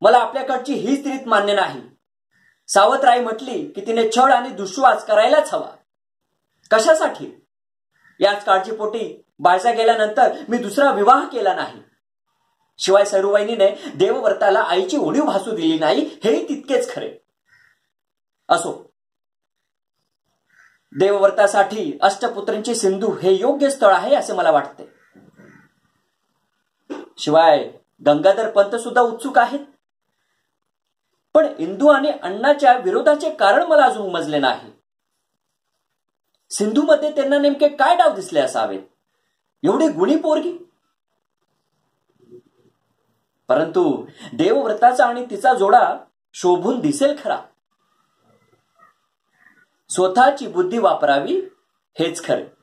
मला आपल्याकडची हीच रीत मान्य नाही. सावत्राई म्हटली की तिने छळ आणि दुश्वास करायलाच हवा. कशासाठी? याच काळजीपोटी बाळजा गेल्यानंतर मी दुसरा विवाह केला नाही. शिवाय सरुवहिनीने देवव्रताला आईची उणीव भासू दिली नाही हेही तितकेच खरे. असो, देवव्रतासाठी अष्टपुत्रींची सिंधू हे योग्य स्थळ आहे असे मला वाटते. शिवाय गंगाधर पंत सुद्धा उत्सुक आहेत. पण इंदू आणि अण्णाच्या विरोधाचे कारण मला अजून उमजले नाही. सिंधूमध्ये त्यांना नेमके काय डाव दिसले असावेत? एवढी गुणी पोरगी. परंतु देवव्रताचा आणि तिचा जोडा शोभून दिसेल खरा. स्वतःची बुद्धी वापरावी हेच खरे.